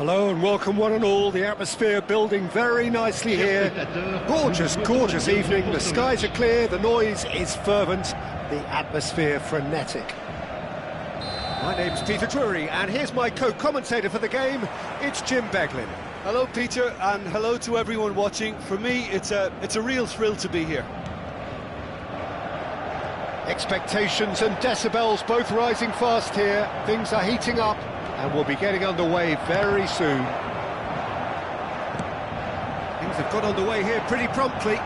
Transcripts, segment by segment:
Hello and welcome one and all. The atmosphere building very nicely here. Gorgeous, gorgeous evening. The skies are clear, the noise is fervent, the atmosphere frenetic. My name's Peter Drury and here's my co-commentator for the game. It's Jim Beglin. Hello Peter, and hello to everyone watching. For me, it's a real thrill to be here. Expectations and decibels both rising fast here. Things are heating up. And we'll be getting underway very soon. Things have got underway here pretty promptly.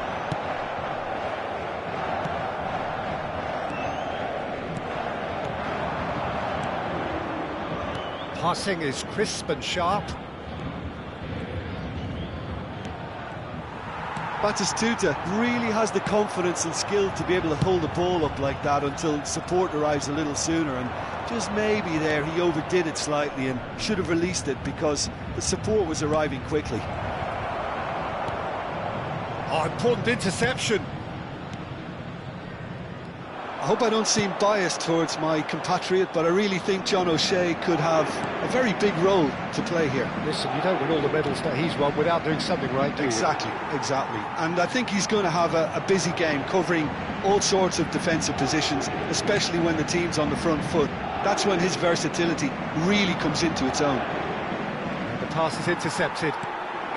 Passing is crisp and sharp. Batistuta really has the confidence and skill to be able to hold the ball up like that until support arrives a little sooner, and just maybe there he overdid it slightly and should have released it because the support was arriving quickly. Oh, important interception. I hope I don't seem biased towards my compatriot, but I really think John O'Shea could have a very big role to play here. Listen, you don't win all the medals that he's won without doing something right, do you? Exactly. And I think he's going to have a busy game, covering all sorts of defensive positions, especially when the team's on the front foot. That's when his versatility really comes into its own. And the pass is intercepted.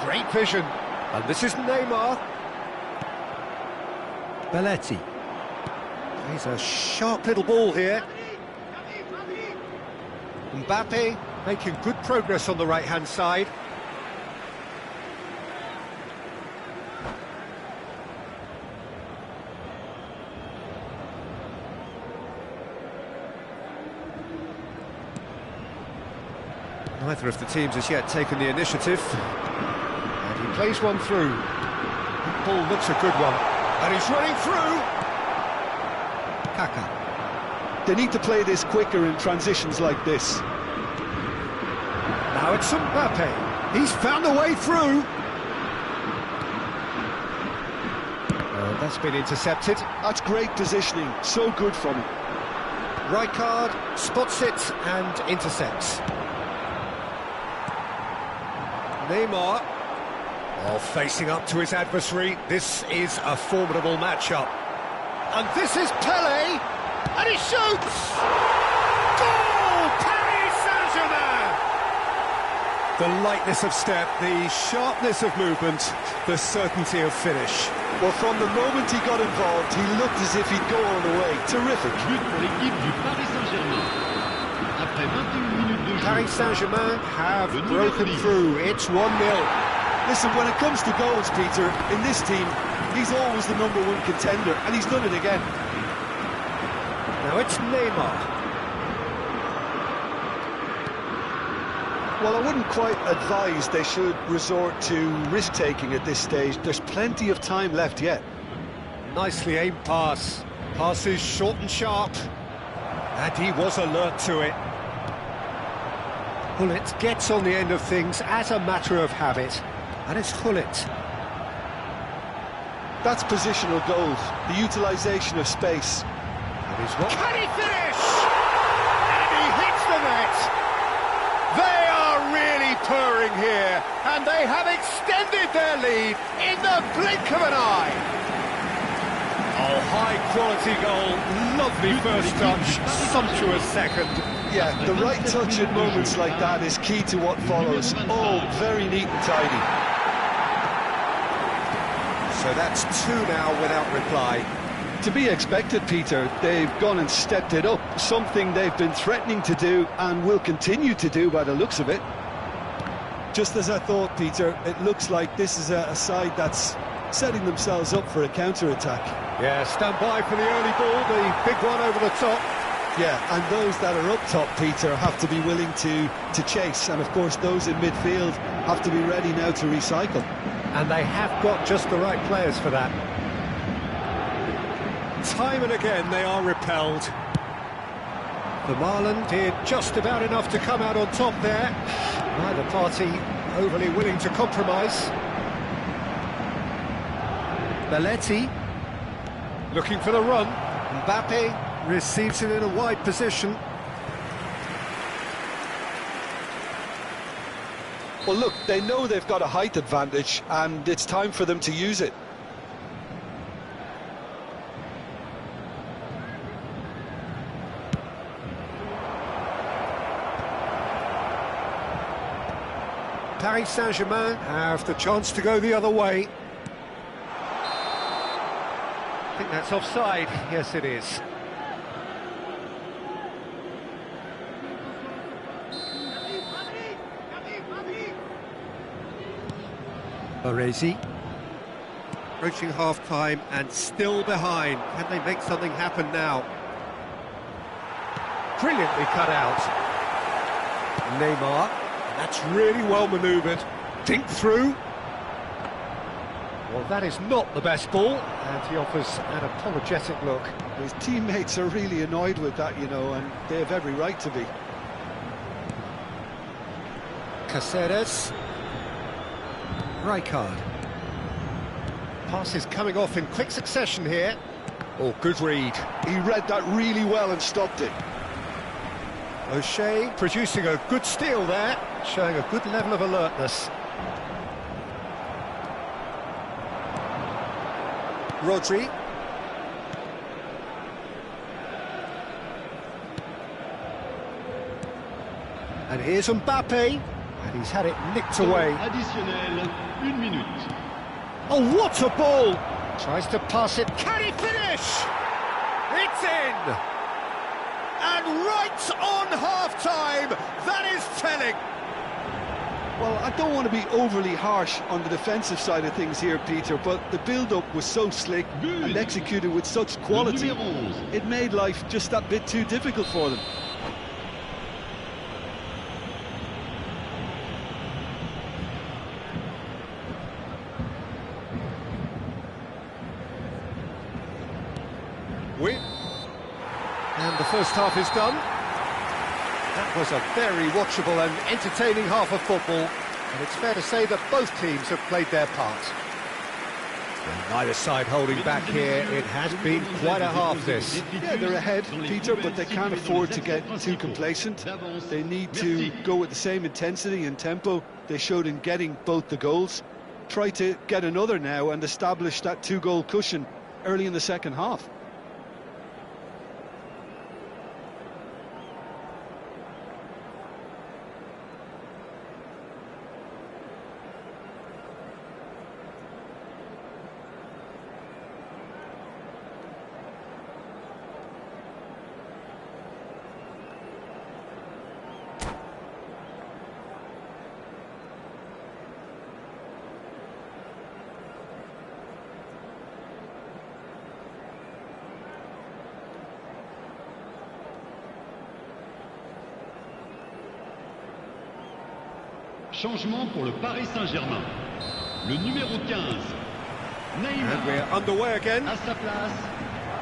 Great vision. And this is Neymar. Belletti. He's a sharp little ball here. Mbappe making good progress on the right-hand side. Neither of the teams has yet taken the initiative. And he plays one through. The ball looks a good one. And he's running through. Kaka. They need to play this quicker in transitions like this. Now it's Mbappe. He's found a way through. That's been intercepted. That's great positioning. So good from him. Rijkaard spots it and intercepts. Neymar. Oh, facing up to his adversary. This is a formidable matchup. And this is Pele, and he shoots! Goal! Paris Saint-Germain! The lightness of step, the sharpness of movement, the certainty of finish. Well, from the moment he got involved, he looked as if he'd go all the way. Terrific. Paris Saint-Germain have broken through. It's 1-0. Listen, when it comes to goals, Peter, in this team, he's always the #1 contender, and he's done it again. Now it's Neymar. Well, I wouldn't quite advise they should resort to risk-taking at this stage. There's plenty of time left yet. Nicely aimed pass. Passes short and sharp. And he was alert to it. Hullet gets on the end of things as a matter of habit. And it's Hullet. That's positional goals, the utilisation of space. Can he finish? And he hits the net! They are really purring here, and they have extended their lead in the blink of an eye. Oh, high-quality goal, lovely first touch, sumptuous second. Yeah, the right touch at moments like that is key to what follows. Oh, very neat and tidy. So that's 2 now without reply. To be expected, Peter. They've gone and stepped it up, something they've been threatening to do and will continue to do by the looks of it. Just as I thought, Peter, it looks like this is a side that's setting themselves up for a counter-attack. Yeah, stand by for the early ball, the big one over the top. Yeah, and those that are up top, Peter, have to be willing to chase, and of course those in midfield have to be ready now to recycle. And they have got just the right players for that. Time and again they are repelled. Vermaelen did just about enough to come out on top there. Neither party overly willing to compromise. Belletti looking for the run. Mbappe receives it in a wide position. Well, look, they know they've got a height advantage, and it's time for them to use it. Paris Saint-Germain have the chance to go the other way. I think that's offside. Yes, it is. Baresi. Approaching half-time and still behind. Can they make something happen now? Brilliantly cut out. Neymar. That's really well manoeuvred. Dink through. Well, that is not the best ball, and he offers an apologetic look. His teammates are really annoyed with that, you know, and they have every right to be. Caceres. Rijkaard. Passes coming off in quick succession here. Oh, good read. He read that really well and stopped it. O'Shea producing a good steal there, showing a good level of alertness. Rodri. And here's Mbappe, and he's had it nicked away. Additionnel, 1 minute. Oh, what a ball! Tries to pass it, can he finish? It's in! And right on half-time, that is telling. Well, I don't want to be overly harsh on the defensive side of things here, Peter, but the build-up was so slick and executed with such quality, it made life just that bit too difficult for them. And the first half is done. That was a very watchable and entertaining half of football, and it's fair to say that both teams have played their part. And neither side holding back here. It has been quite a half, this. Yeah, they're ahead, Peter, but they can't afford to get too complacent. They need to go with the same intensity and tempo they showed in getting both the goals. Try to get another now and establish that two-goal cushion early in the second half. Changement pour le Paris Saint-Germain. Le numéro 15, Neymar. And we're underway again. À sa place,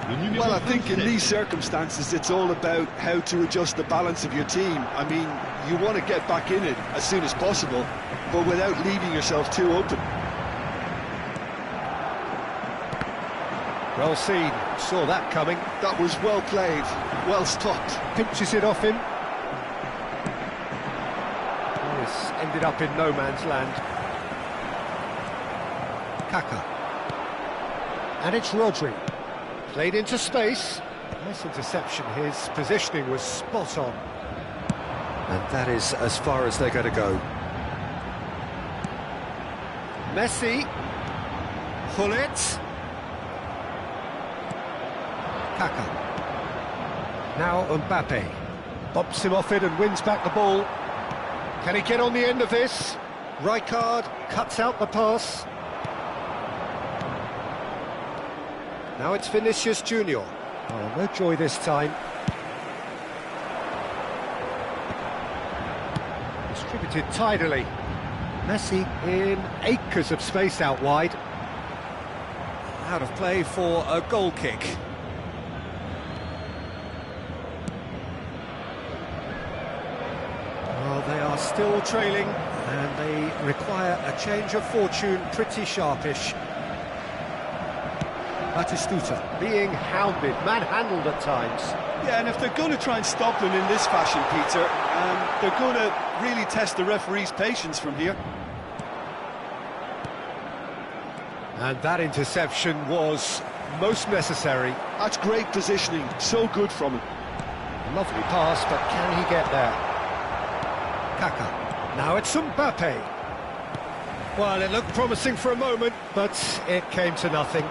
le numéro Well, I think in 27. these circumstances, it's all about how to adjust the balance of your team. I mean, you want to get back in it as soon as possible, but without leaving yourself too open. Well seen, saw that coming. That was well played, well stopped. Pinches it off him. This ended up in no man's land. Kaka. And it's Rodri. Played into space. Nice interception. His positioning was spot on. And that is as far as they're going to go. Messi. Hullet. Kaka. Now Mbappe. Bobs him off it and wins back the ball. Can he get on the end of this? Rijkaard cuts out the pass. Now it's Vinicius Junior. Oh, no joy this time. Distributed tidily. Messi in acres of space out wide. Out of play for a goal kick. They are still trailing, and they require a change of fortune pretty sharpish. Batistuta being hounded, manhandled at times. Yeah, and if they're going to try and stop them in this fashion, Peter, they're going to really test the referee's patience from here. And that interception was most necessary. That's great positioning, so good from him. Lovely pass, but can he get there? Kaka. Now it's Mbappe. Well, it looked promising for a moment, but it came to nothing.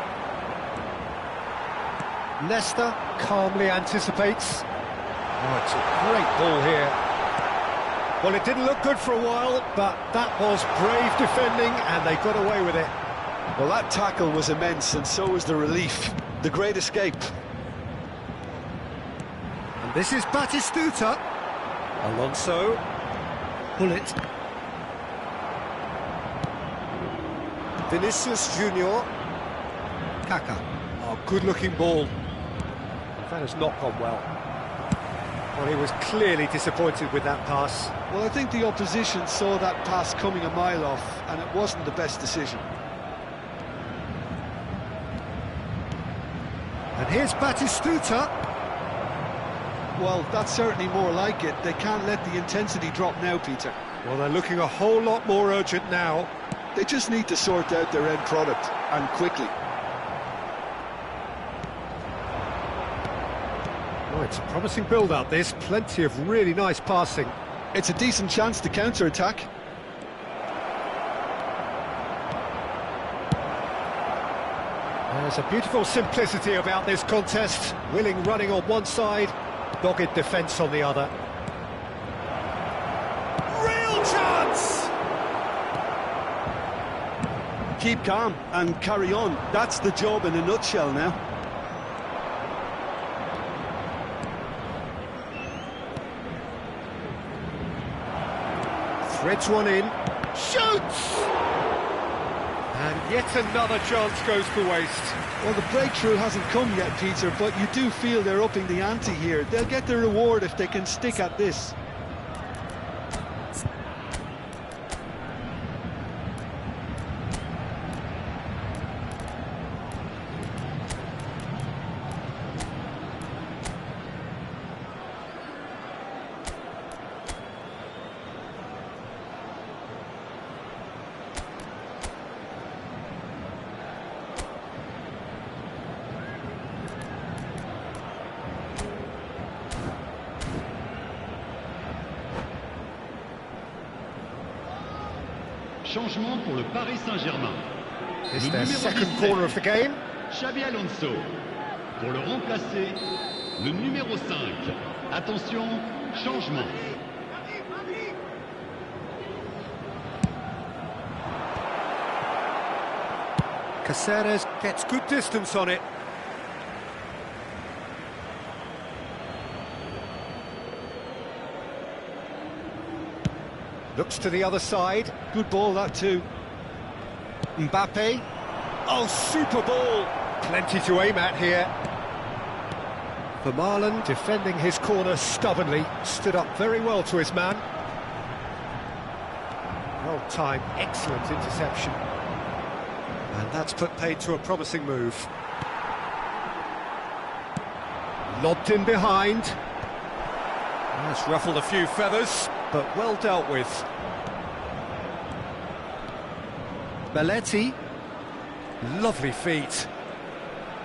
Leicester calmly anticipates. Oh, it's a great ball here. Well, it didn't look good for a while, but that was brave defending, and they got away with it. Well, that tackle was immense, and so was the relief. The great escape. And this is Batistuta. Alonso. Bullet. Vinicius Junior. Kaka. Oh, good-looking ball. That has not gone well. Well, he was clearly disappointed with that pass. Well, I think the opposition saw that pass coming a mile off, and it wasn't the best decision. And here's Batistuta. Well, that's certainly more like it. They can't let the intensity drop now, Peter. Well, they're looking a whole lot more urgent now. They just need to sort out their end product, and quickly. Oh, it's a promising build-up, this. Plenty of really nice passing. It's a decent chance to counter-attack. There's a beautiful simplicity about this contest. Willing running on one side, dogged defence on the other. Real chance! Keep calm and carry on. That's the job in a nutshell now. Threads one in. Shoots! And yet another chance goes to waste. Well, the breakthrough hasn't come yet, Peter, but you do feel they're upping the ante here. They'll get the reward if they can stick at this. Changement pour le Paris Saint-Germain. It's their second corner of the game. Xabi Alonso. Pour le remplacer, le numéro 5. Attention, changement. Caceres gets good distance on it. Looks to the other side. Good ball, that too. Mbappe. Oh, super ball. Plenty to aim at here. Vermaelen defending his corner stubbornly. Stood up very well to his man. Well timed, excellent interception. And that's put paid to a promising move. Lobbed in behind. That's ruffled a few feathers, but well dealt with. Belletti. Lovely feet.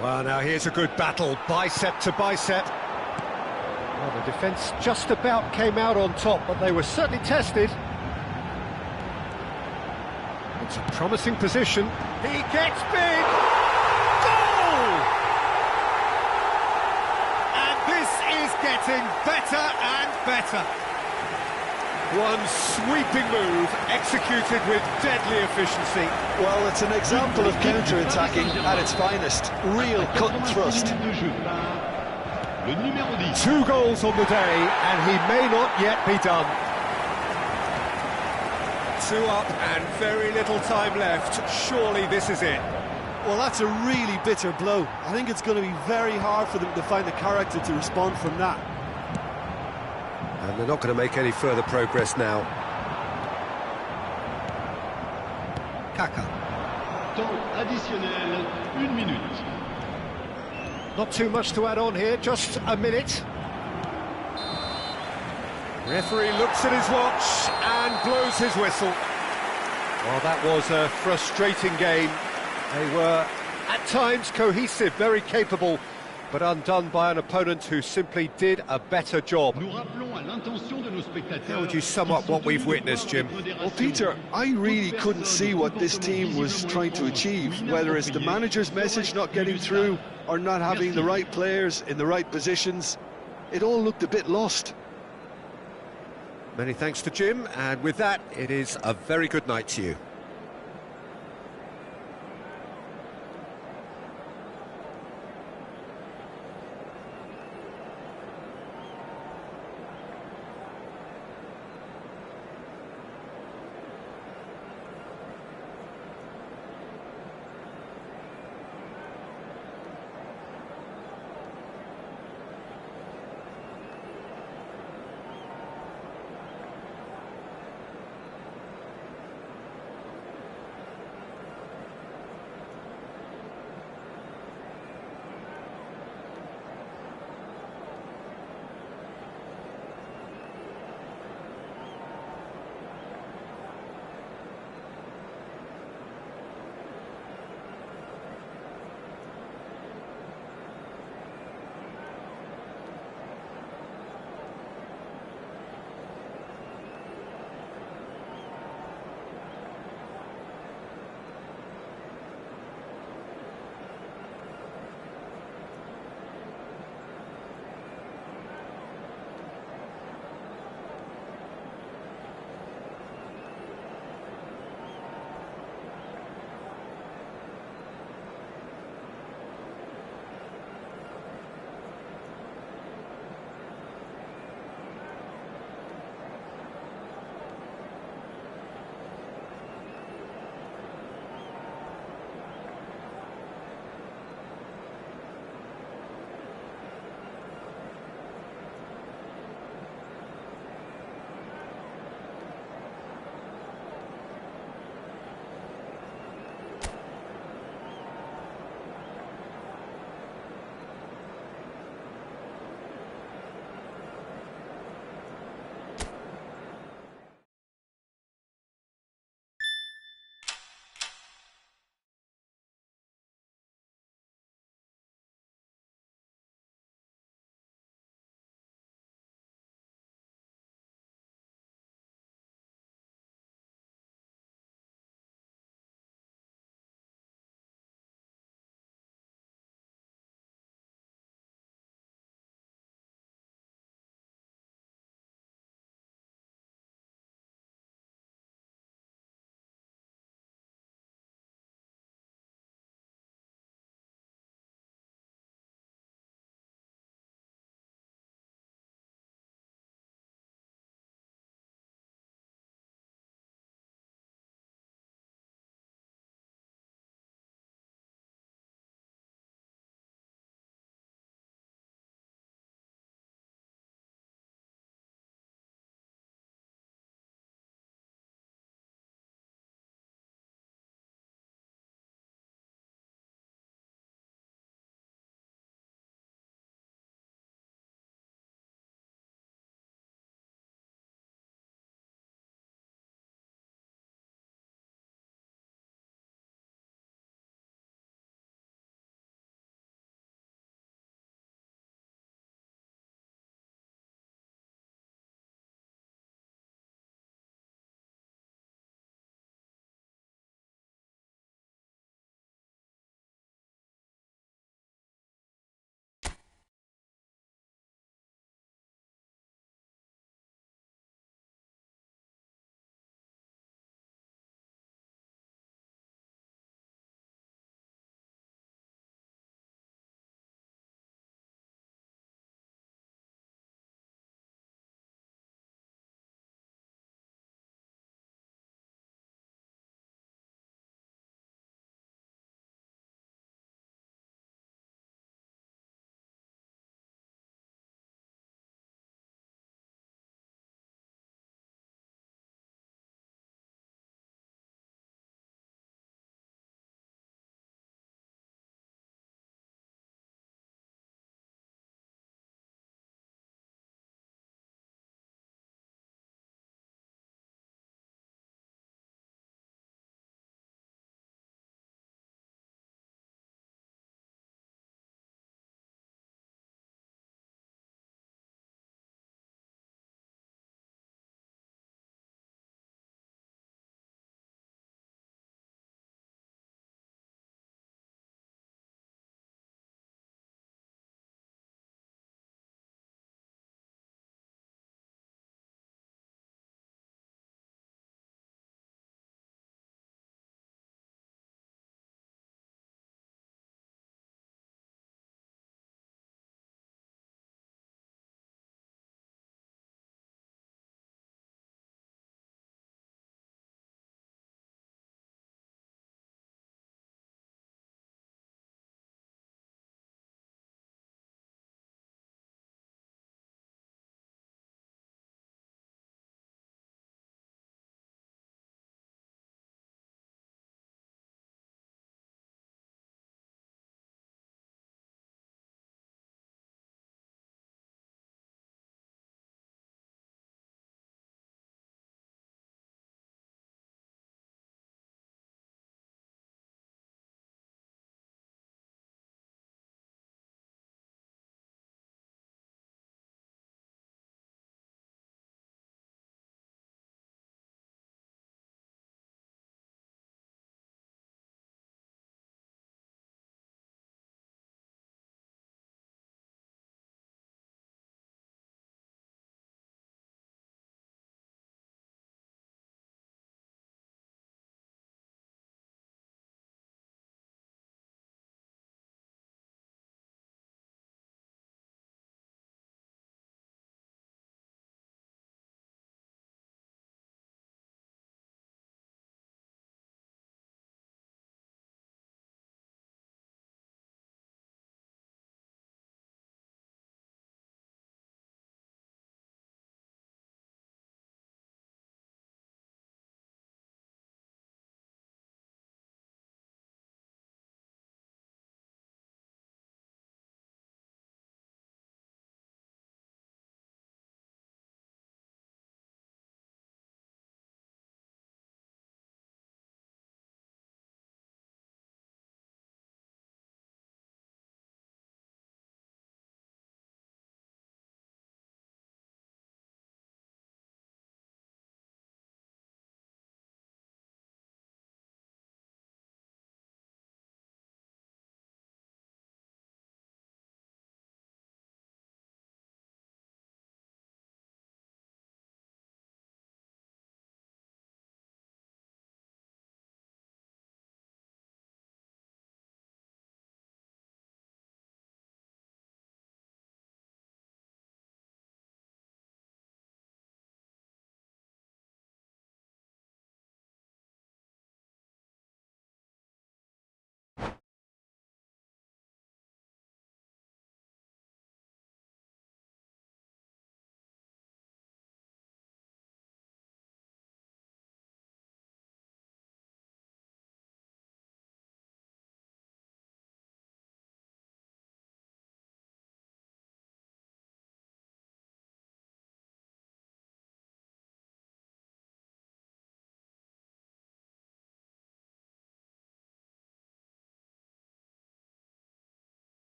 Well, now here's a good battle, bicep to bicep. Well, the defence just about came out on top, but they were certainly tested. It's a promising position. He gets big! Goal! And this is getting better and better. One sweeping move, executed with deadly efficiency. Well, it's an example of counter-attacking at its finest. Real cut and thrust. 2 goals on the day, and he may not yet be done. 2 up and very little time left. Surely this is it. Well, that's a really bitter blow. I think it's going to be very hard for them to find the character to respond from that. And they're not going to make any further progress now. Kaka. Temps additionnel, 1 minute. Not too much to add on here, just a minute. Referee looks at his watch and blows his whistle. Well, that was a frustrating game. They were, at times, cohesive, very capable, but undone by an opponent who simply did a better job. How would you sum up what we've witnessed, Jim? Well, Peter, I really couldn't see what this team was trying to achieve, whether it's the manager's message not getting through or not having the right players in the right positions. It all looked a bit lost. Many thanks to Jim, and with that, it is a very good night to you.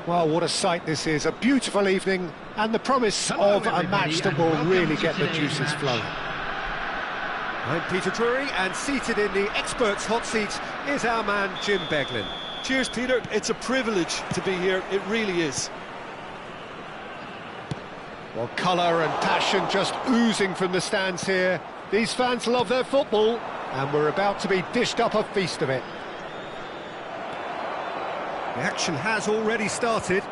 Well, what a sight this is. A beautiful evening and the promise of a match that will really get the juices flowing. I'm Peter Drury, and seated in the experts' hot seat is our man Jim Beglin. Cheers, Peter. It's a privilege to be here. It really is. Well, colour and passion just oozing from the stands here. These fans love their football, and we're about to be dished up a feast of it. The action has already started.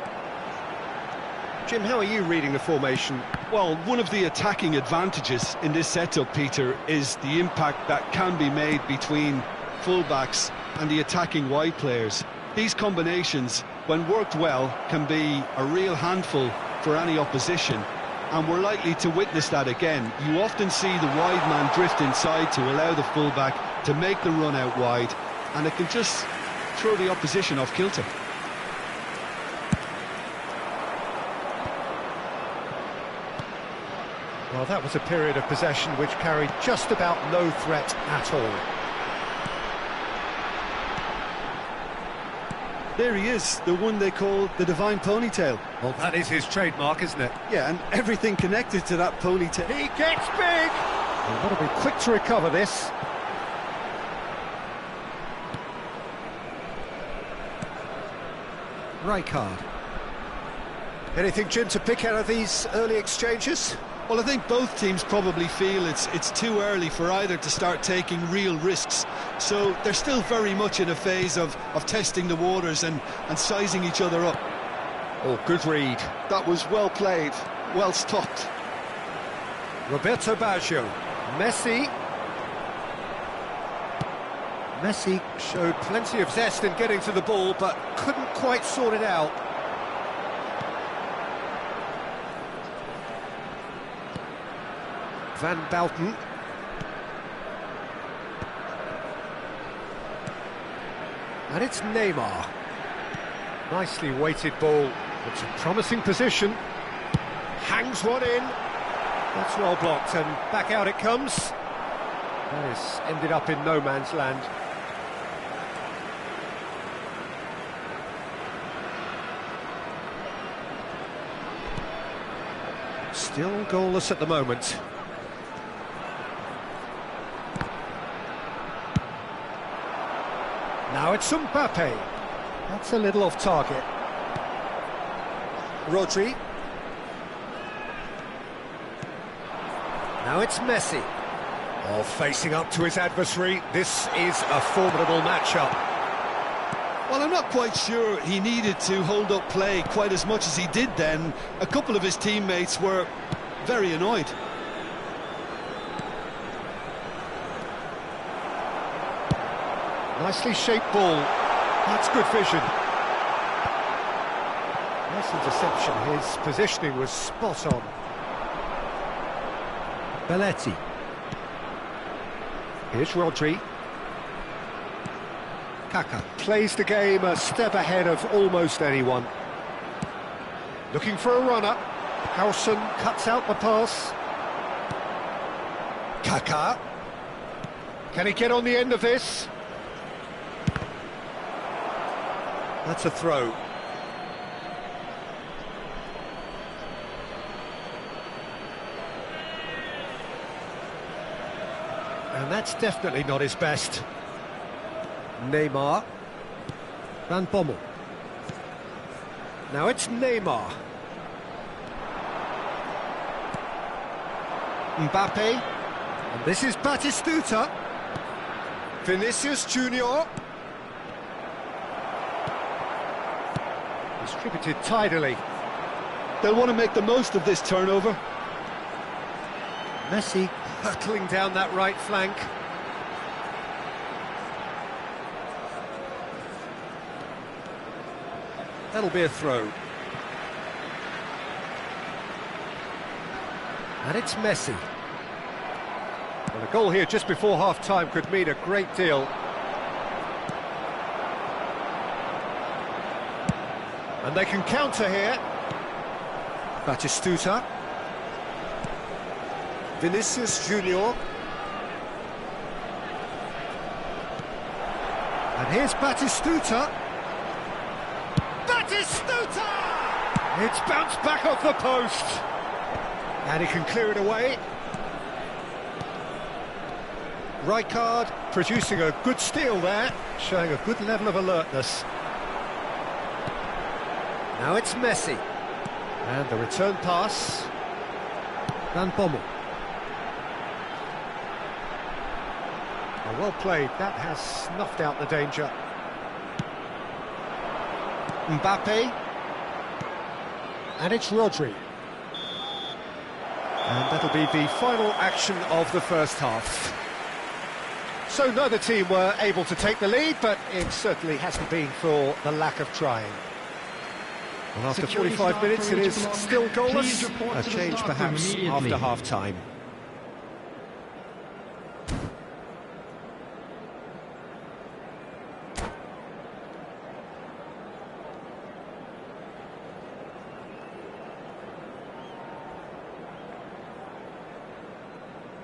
Jim, how are you reading the formation? Well, one of the attacking advantages in this setup, Peter, is the impact that can be made between fullbacks and the attacking wide players. These combinations, when worked well, can be a real handful for any opposition, and we're likely to witness that again. You often see the wide man drift inside to allow the fullback to make the run out wide, and it can just throw the opposition off kilter. Well, that was a period of possession which carried just about no threat at all. There he is, the one they call the Divine Ponytail. Well, that is his trademark, isn't it? Yeah, and everything connected to that ponytail. He gets big! Well, got to be quick to recover this. Rijkaard. Anything, Jim, to pick out of these early exchanges? Well, I think both teams probably feel it's too early for either to start taking real risks. So they're still very much in a phase of testing the waters and sizing each other up. Oh, good read. That was well played, well stopped. Roberto Baggio. Messi. Messi showed plenty of zest in getting to the ball, but couldn't quite sort it out. Van Bouten. And it's Neymar. Nicely weighted ball. It's a promising position. Hangs one in. That's well blocked, and back out it comes. That has ended up in no man's land. Still goalless at the moment. Now it's Mbappe. That's a little off target. Rodri. Now it's Messi. Oh, facing up to his adversary. This is a formidable matchup. Well, I'm not quite sure he needed to hold up play quite as much as he did then. A couple of his teammates were very annoyed. Nicely shaped ball. That's good vision. Nice interception. His positioning was spot on. Belletti. Here's Rodri. Kaka plays the game a step ahead of almost anyone. Looking for a runner. Howson cuts out the pass. Kaká. Can he get on the end of this? That's a throw. And that's definitely not his best. Neymar. Van Bommel. Now it's Neymar. Mbappe. And this is Batistuta. Vinicius Junior. Distributed tidily. They'll want to make the most of this turnover. Messi hurtling down that right flank. That'll be a throw. And it's Messi. Well, a goal here just before half-time could mean a great deal. And they can counter here. Batistuta. Vinicius Junior. And here's Batistuta. Batistuta! It's bounced back off the post. And he can clear it away. Rijkaard producing a good steal there, showing a good level of alertness. Now it's Messi. And the return pass. Van Bommel. Well played, that has snuffed out the danger. Mbappe. And it's Rodri. And that'll be the final action of the first half. So neither team were able to take the lead, but it certainly hasn't been for the lack of trying. Well, after 45 minutes it is still goalless. A change perhaps after half-time.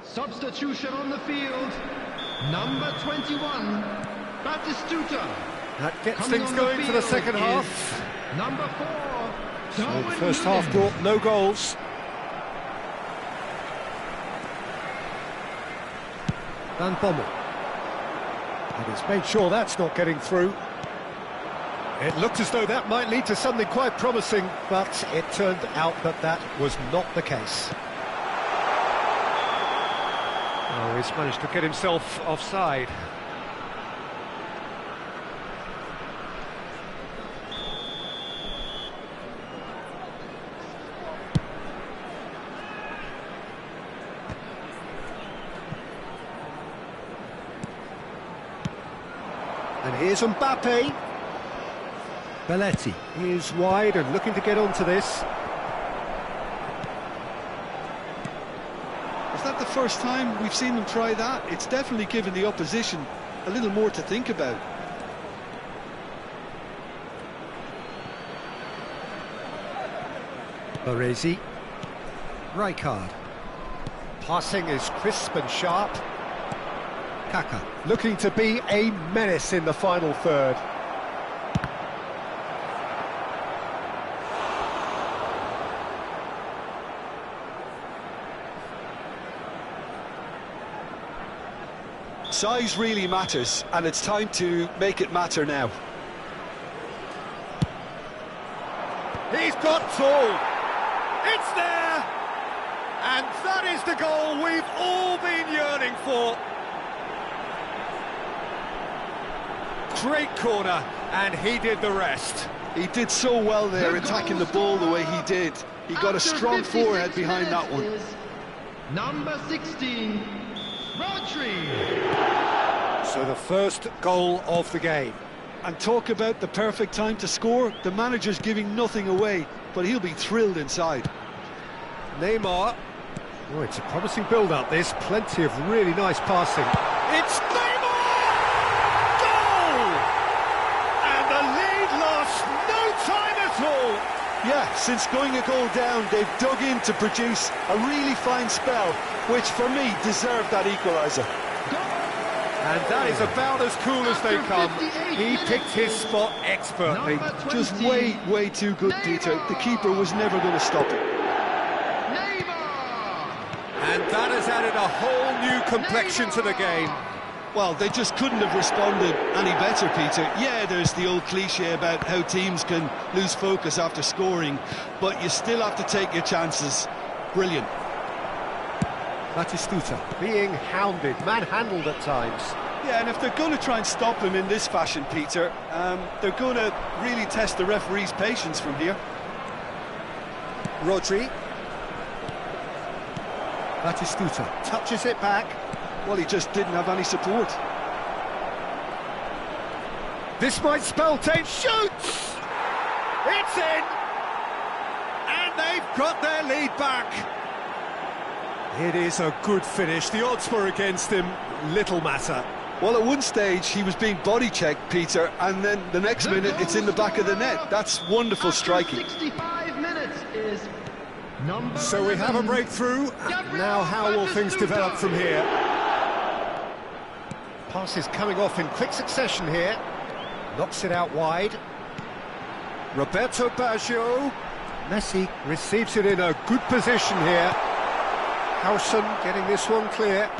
Substitution on the field. Number 21, Batistuta. That gets things going for the second half. Number 4. So the first half brought no goals. Van Bommel. And he's made sure that's not getting through. It looked as though that might lead to something quite promising, but it turned out that that was not the case. Oh, he's managed to get himself offside. And here's Mbappe. Belletti is wide and looking to get onto this. Is that the first time we've seen them try that? It's definitely given the opposition a little more to think about. Baresi. Rijkaard. Passing is crisp and sharp. Kaká looking to be a menace in the final third. Size really matters, and it's time to make it matter now. He's got tall. It's there. And that is the goal we've all been yearning for. Great corner, and he did the rest. He did so well there, attacking the ball the way he did. He got a strong forehead behind that one. Number 16, Rodri. So the first goal of the game. And talk about the perfect time to score. The manager's giving nothing away, but he'll be thrilled inside. Neymar. Oh, it's a promising build-up, this. Plenty of really nice passing. It's Neymar! Goal! And the lead lost no time at all. Yeah, since going a goal down, they've dug in to produce a really fine spell, which for me deserved that equaliser. And that is about as cool as they come. He picked his spot expertly. Just way too good, Peter. The keeper was never going to stop it. And that has added a whole new complexion to the game. Well, they just couldn't have responded any better, Peter. Yeah, there's the old cliche about how teams can lose focus after scoring, but you still have to take your chances. Brilliant. Batistuta being hounded, manhandled at times. Yeah, and if they're going to try and stop him in this fashion, Peter, they're going to really test the referee's patience from here. Rodri. Batistuta touches it back. Well, he just didn't have any support. This might spell danger. Shoots! It's in! And they've got their lead back. It is a good finish. The odds were against him. Little matter. Well, at one stage, he was being body-checked, Peter, and then the next minute, it's in the back of the net. That's wonderful striking. 65 minutes is number So we have a breakthrough. Now how will things develop from here? Passes coming off in quick succession here. Knocks it out wide. Roberto Baggio. Messi receives it in a good position here. Howson getting this one clear.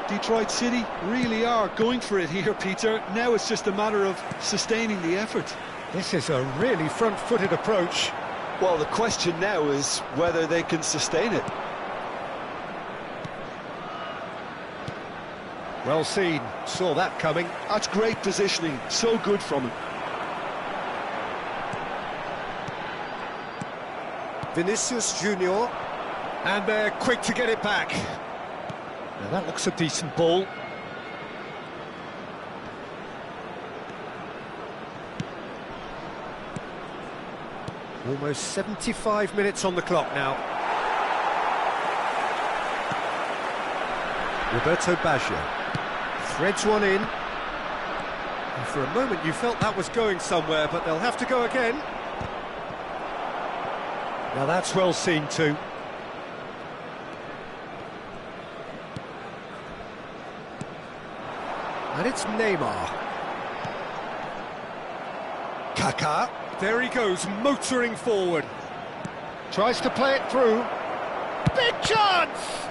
Detroit City really are going for it here, Peter. Now it's just a matter of sustaining the effort. This is a really front-footed approach. Well, the question now is whether they can sustain it. Well seen, saw that coming. That's great positioning, so good from him. Vinicius Junior, and they're quick to get it back. Now that looks a decent ball. Almost 75 minutes on the clock now. Roberto Baggio threads one in. And for a moment you felt that was going somewhere, but they'll have to go again. Now that's well seen too. And it's Neymar. Kaká, there he goes, motoring forward. Tries to play it through. Big chance!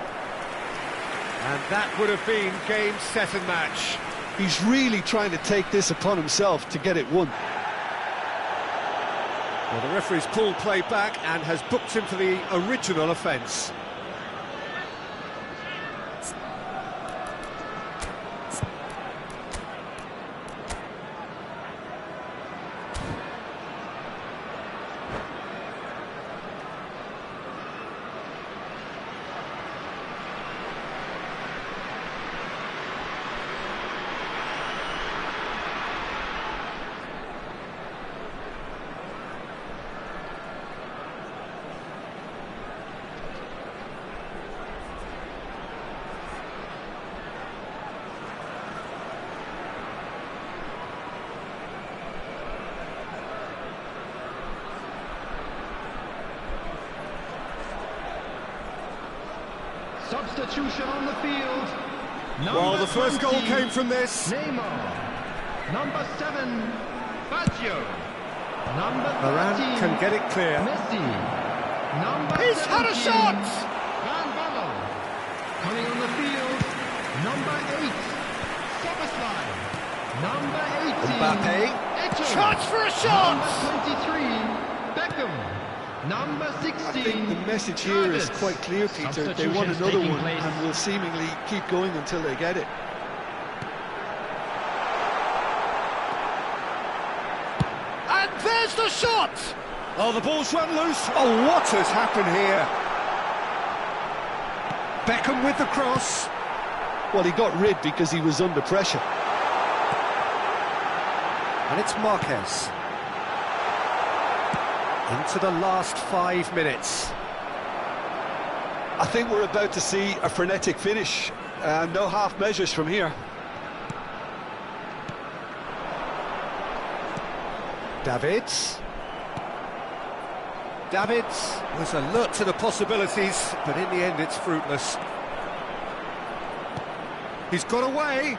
And that would have been game, set and match. He's really trying to take this upon himself to get it won. Well, the referee's pulled play back and has booked him for the original offence. Substitution on the field. Well, the first 20, goal came from this. Neymar. Number 7, Baggio. Number 13, Varane can get it clear. Messi. Number He's had a 17, shot! Van Baarle. Coming on the field, number 8, Soboslai. Number 18, Mbappe. Eto'o. Chance for a shot! Number 23, Beckham. Number 16, I think the message here is quite clear, Peter. They want another one and will seemingly keep going until they get it. And there's the shot! Oh, the ball's run loose. Oh, what has happened here? Beckham with the cross. Well, he got rid because he was under pressure. And it's Marquez. Into the last 5 minutes. I think we're about to see a frenetic finish. No half measures from here. Davids. Davids was alert to the possibilities, but in the end it's fruitless. He's got away.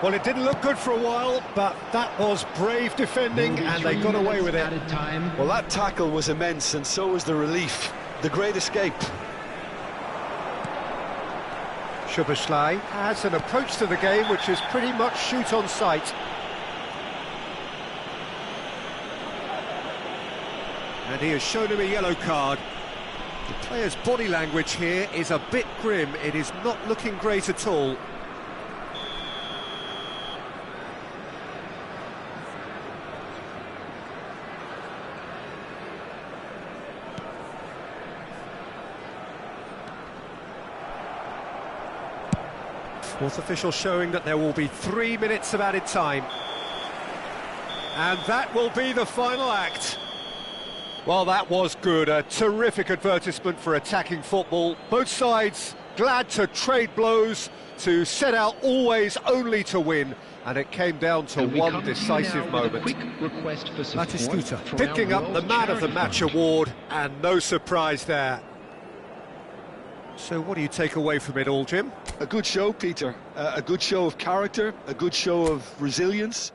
Well, it didn't look good for a while, but that was brave defending, and they got away with it. Added time. Well, that tackle was immense, and so was the relief. The great escape. Szoboszlai has an approach to the game which is pretty much shoot on sight. And he has shown him a yellow card. The player's body language here is a bit grim. It is not looking great at all. Fourth official showing that there will be 3 minutes of added time. And that will be the final act. Well, that was good. A terrific advertisement for attacking football. Both sides glad to trade blows, to set out always only to win. And it came down to one decisive moment. Batistuta picking up the Man of the Match award, and no surprise there. So what do you take away from it all, Jim? A good show, Peter. A good show of character, a good show of resilience.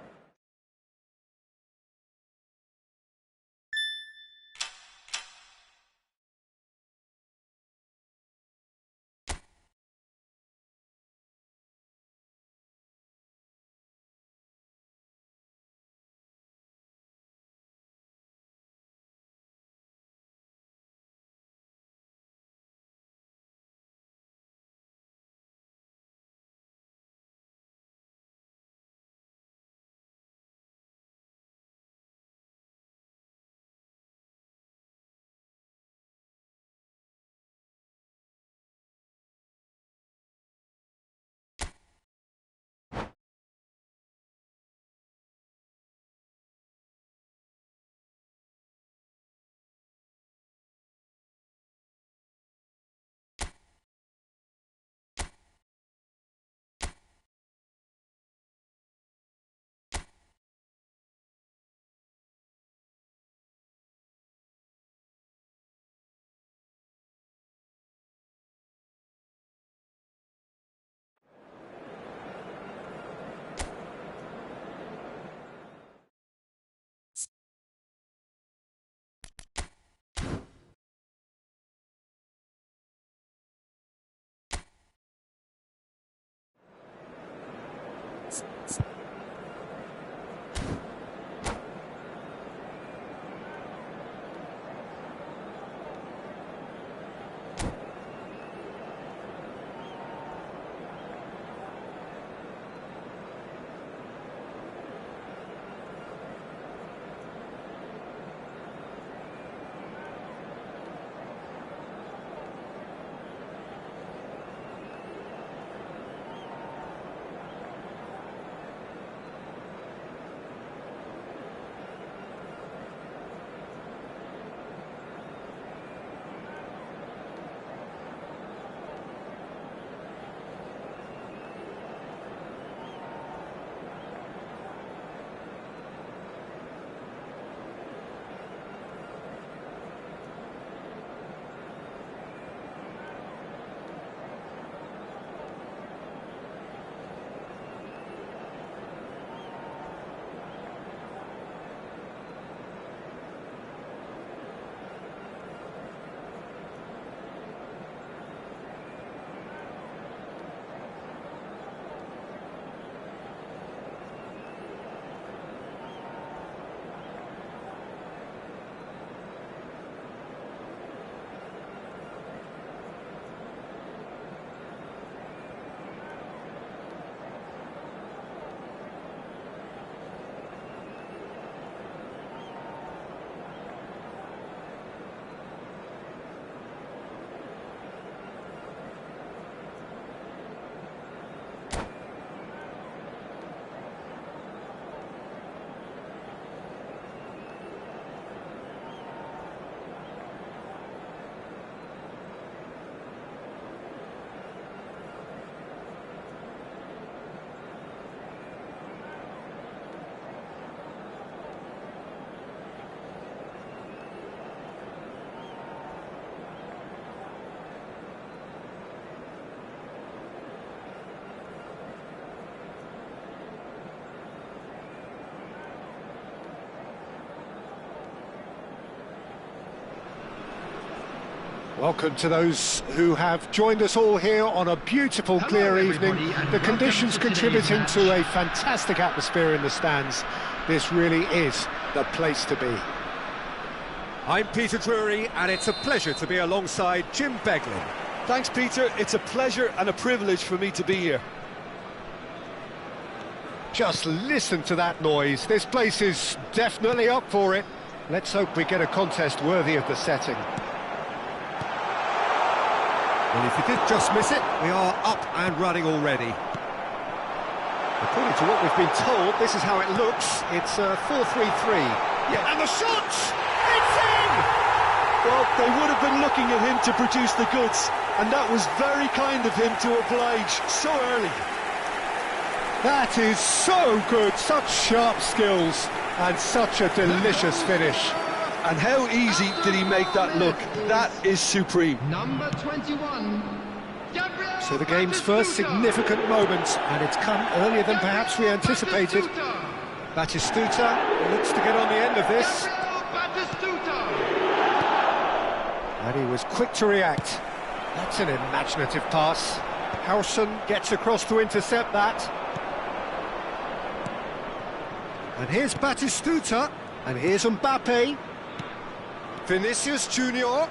Welcome to those who have joined us all here on a beautiful, clear evening. The conditions contributing to a fantastic atmosphere in the stands. This really is the place to be. I'm Peter Drury, and it's a pleasure to be alongside Jim Beglin. Thanks, Peter. It's a pleasure and a privilege for me to be here. Just listen to that noise. This place is definitely up for it. Let's hope we get a contest worthy of the setting. Well, if you did just miss it, we are up and running already. According to what we've been told, this is how it looks. It's a 4-3-3. Yeah, and the shot! It's in! Well, they would have been looking at him to produce the goods, and that was very kind of him to oblige so early. That is so good, such sharp skills, and such a delicious finish. And how easy did he make that look? That is supreme. Number 21, Gabriel. So the game's first significant moment, and it's come earlier than perhaps we anticipated. Batistuta looks to get on the end of this. And he was quick to react. That's an imaginative pass. Howson gets across to intercept that. And here's Batistuta, and here's Mbappe. Vinicius Junior.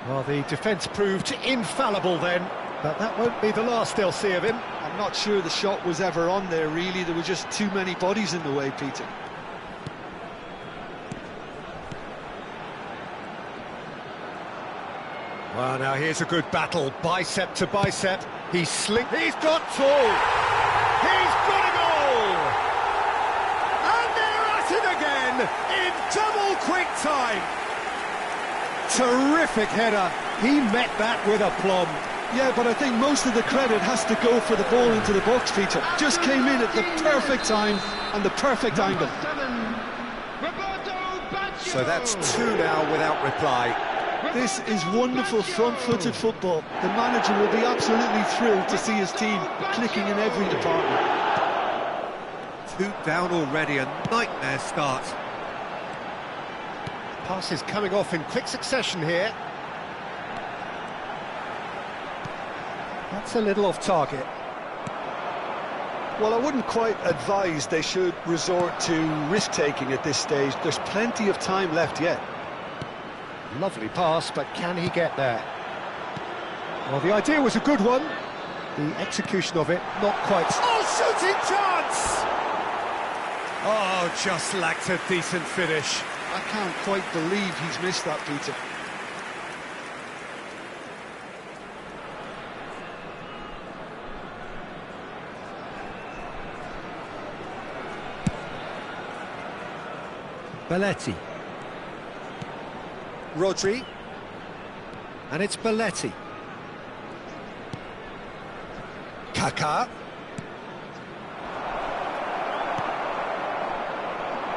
Well, the defence proved infallible then, but that won't be the last they'll see of him. I'm not sure the shot was ever on there, really. There were just too many bodies in the way, Peter. Well, now here's a good battle, bicep to bicep. He's got two! He's got a goal! And they're at it again, in double quick time! Terrific header, he met that with aplomb. Yeah, but I think most of the credit has to go for the ball into the box, Peter. Just came in at the perfect time and the perfect angle. So that's two now without reply. This is wonderful front-footed football. The manager will be absolutely thrilled to see his team clicking in every department. Two down already, a nightmare start. Passes coming off in quick succession here. That's a little off target. Well, I wouldn't quite advise they should resort to risk-taking at this stage. There's plenty of time left yet. Lovely pass, but can he get there? Well, the idea was a good one. The execution of it, not quite. Oh, shooting chance! Oh, just lacked a decent finish. I can't quite believe he's missed that, Peter. Belletti. Rodri. And it's Belletti. Kaká.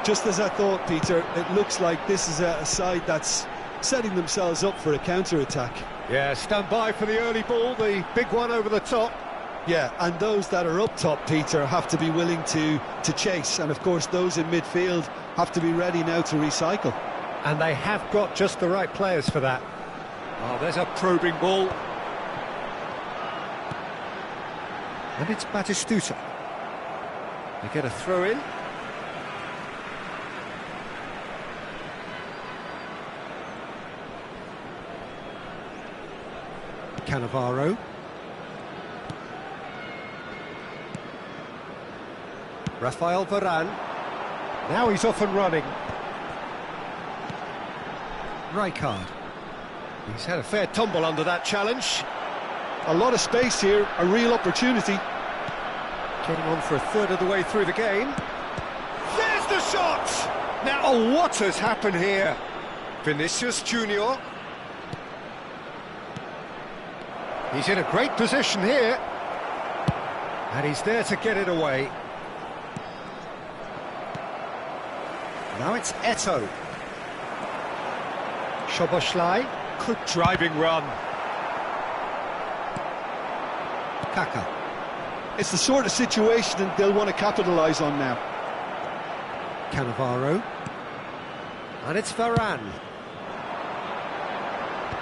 Just as I thought, Peter, it looks like this is a side that's setting themselves up for a counter-attack. Yeah, stand by for the early ball, the big one over the top. Yeah, and those that are up top, Peter, have to be willing to chase. And, of course, those in midfield have to be ready now to recycle. And they have got just the right players for that. Oh, there's a probing ball. And it's Batistuta. They get a throw in. Cannavaro. Rafael Varane. Now he's off and running. Rijkaard. He's had a fair tumble under that challenge. A lot of space here, a real opportunity. Getting on for a third of the way through the game. There's the shot! Now, oh, what has happened here? Vinicius Junior. He's in a great position here. And he's there to get it away. Now it's Eto'o. Szoboszlai, good driving run. Kaká. It's the sort of situation they'll want to capitalise on now. Cannavaro. And it's Varane.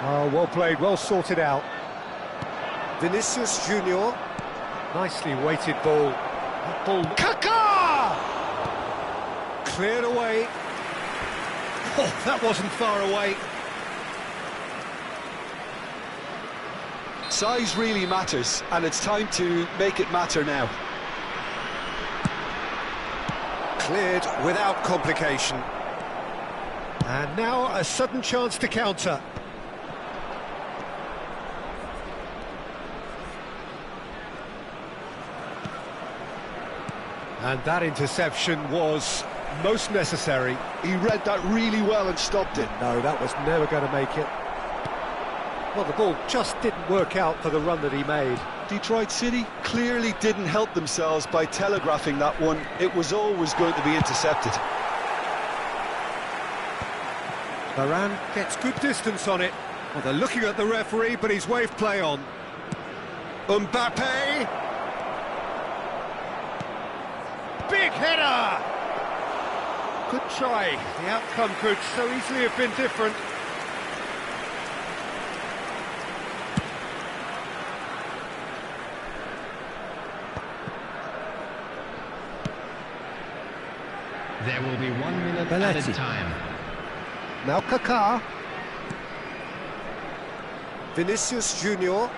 Oh, well played, well sorted out. Vinicius Junior. Nicely weighted ball. That ball... Kaká! Cleared away. Oh, that wasn't far away. Size really matters, and it's time to make it matter now. Cleared without complication. And now a sudden chance to counter. And that interception was most necessary. He read that really well and stopped it. No, that was never going to make it. Well, the ball just didn't work out for the run that he made. Detroit City clearly didn't help themselves by telegraphing that one. It was always going to be intercepted. Varane gets good distance on it. Well, they're looking at the referee, but he's waved play on. Mbappe! Big header! Good try. The outcome could so easily have been different. There will be 1 minute added time. Now Kaká. Vinicius Junior.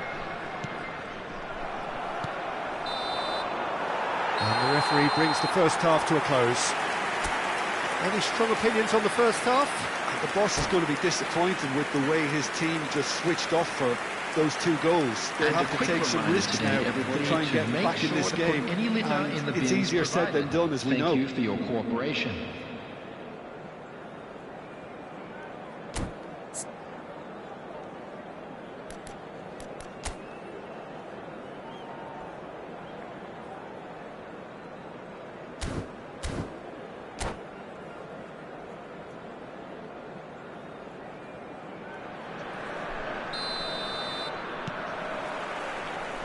And the referee brings the first half to a close. Any strong opinions on the first half? The boss is going to be disappointed with the way his team just switched off for those 2 goals. They'll have to take some risks now to try and get back in this game. And it's easier said than done, as we know. Thank you for your cooperation.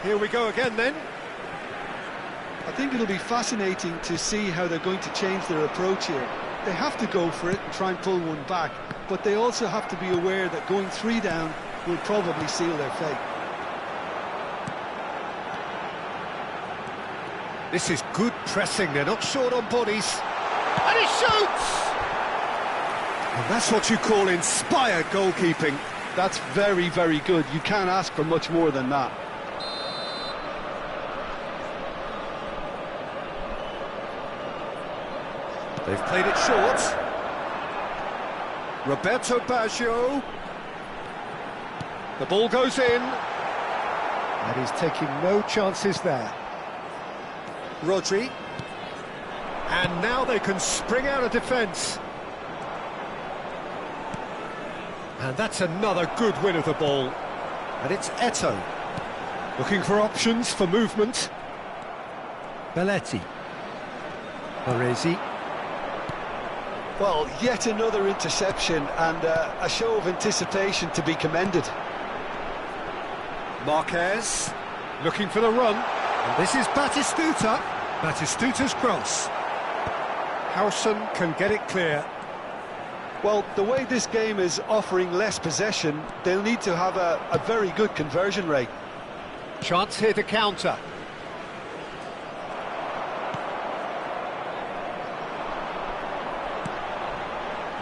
Here we go again then. I think it'll be fascinating to see how they're going to change their approach here. They have to go for it and try and pull one back, but they also have to be aware that going 3 down will probably seal their fate. This is good pressing, they're not short on bodies. And he shoots! And that's what you call inspired goalkeeping. That's very, very good. You can't ask for much more than that. They've played it short. Roberto Baggio. The ball goes in. And he's taking no chances there. Rodri. And now they can spring out of defence. And that's another good win of the ball. And it's Eto'o. Looking for options for movement. Belletti. Baresi. Well, yet another interception and a show of anticipation to be commended. Marquez looking for the run. And this is Batistuta. Batistuta's cross. Howson can get it clear. Well, the way this game is offering less possession, they'll need to have a very good conversion rate. Chance here to counter.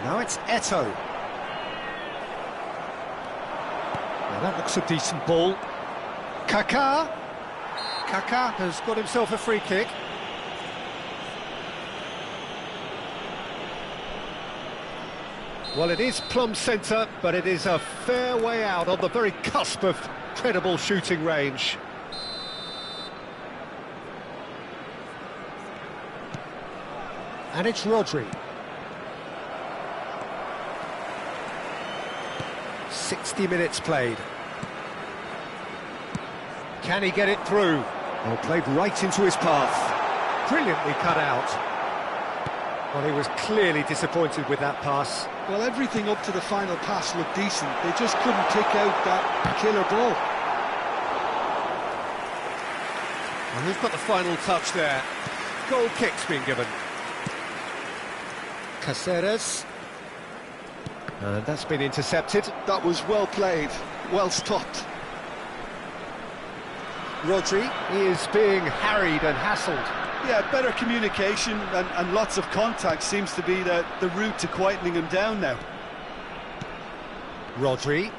Now it's Eto'o. Now that looks a decent ball. Kaká. Kaká has got himself a free kick. Well, it is plumb centre, but it is a fair way out on the very cusp of credible shooting range. And it's Rodri. 60 minutes played. Can he get it through? Oh, played right into his path. Brilliantly cut out. Well, he was clearly disappointed with that pass. Well, everything up to the final pass looked decent. They just couldn't pick out that killer ball. And who's got the final touch there? Goal kick's been given. Caceres. And that's been intercepted. That was well played, well stopped. Rodri is being harried and hassled. Yeah, better communication and lots of contact seems to be the route to quietening him down now. Rodri.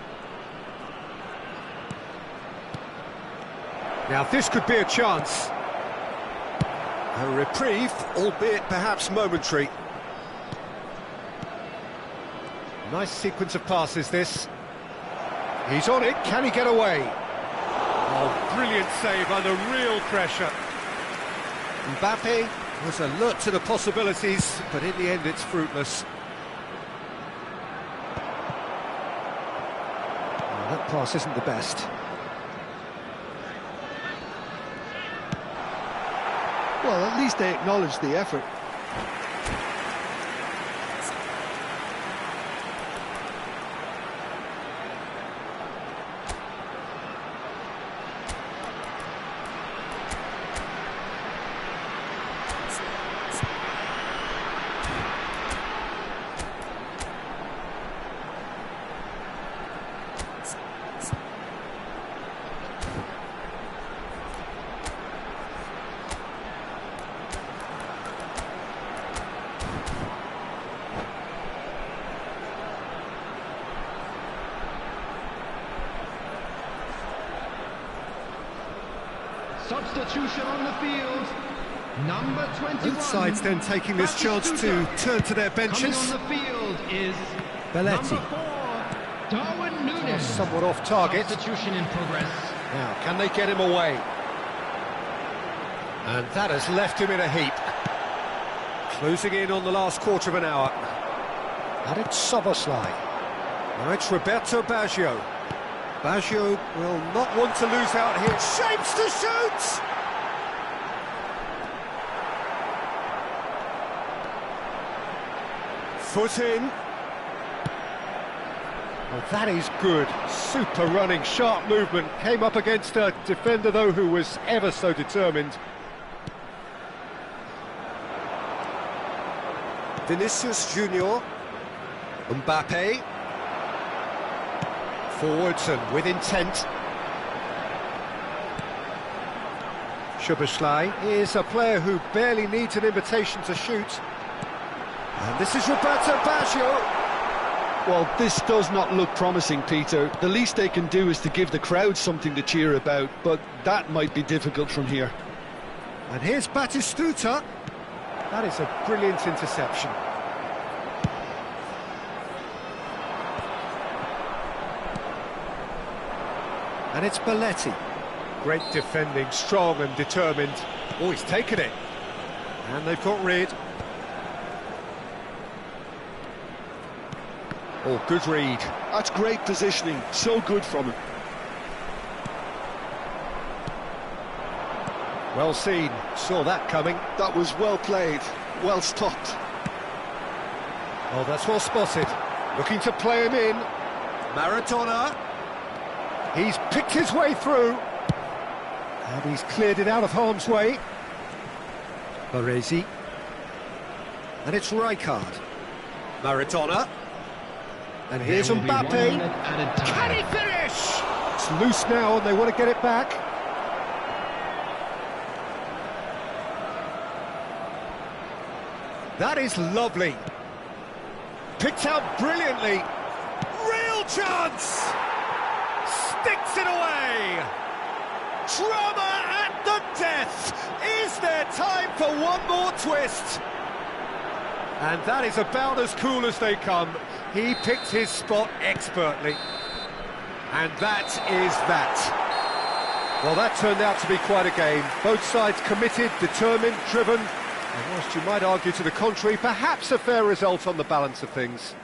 Now this could be a chance. A reprieve, albeit perhaps momentary. Nice sequence of passes, this. He's on it, can he get away? Oh, brilliant save under real pressure. Mbappe was alert to the possibilities, but in the end it's fruitless. Oh, that pass isn't the best. Well, at least they acknowledge the effort. Substitution on the field. Number 21. Both sides then taking this chance to turn to their benches. Coming on the field is Belletti. number 4, Darwin Núñez. Somewhat off target. Substitution in progress. Now, can they get him away? And that has left him in a heap. Closing in on the last quarter of an hour. And it's Szoboszlai. Now it's Roberto Baggio. Baggio will not want to lose out here. Shapes to shoot! Foot in. Well, that is good. Super running, sharp movement. Came up against a defender, though, who was ever so determined. Vinicius Junior. Mbappe. Forwards and with intent. Szoboszlai is a player who barely needs an invitation to shoot. And this is Roberto Baggio. Well, this does not look promising, Peter. The least they can do is to give the crowd something to cheer about, but that might be difficult from here. And here's Batistuta. That is a brilliant interception. And it's Belletti. Great defending, strong and determined. Oh, he's taken it. And they've got rid. Oh, good read. That's great positioning, so good from him. Well seen, saw that coming. That was well played, well stopped. Oh, that's well spotted. Looking to play him in. Maradona. He's picked his way through. And he's cleared it out of harm's way. Baresi. And it's Rijkaard. Maradona. And here's Mbappe. Can he finish? It's loose now and they want to get it back. That is lovely. Picked out brilliantly. Real chance! Sticks it away! Drama at the death! Is there time for one more twist? And that is about as cool as they come. He picked his spot expertly. And that is that. Well, that turned out to be quite a game. Both sides committed, determined, driven. And whilst you might argue to the contrary, perhaps a fair result on the balance of things.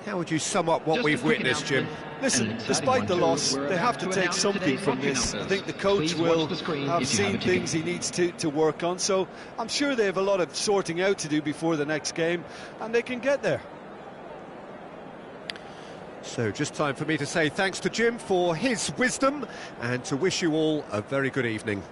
How would you sum up what we've witnessed, Jim? Listen, despite the loss, they have to take something from this. I think the coach will have seen things he needs to work on, so I'm sure they have a lot of sorting out to do before the next game, and they can get there. So just time for me to say thanks to Jim for his wisdom, and to wish you all a very good evening.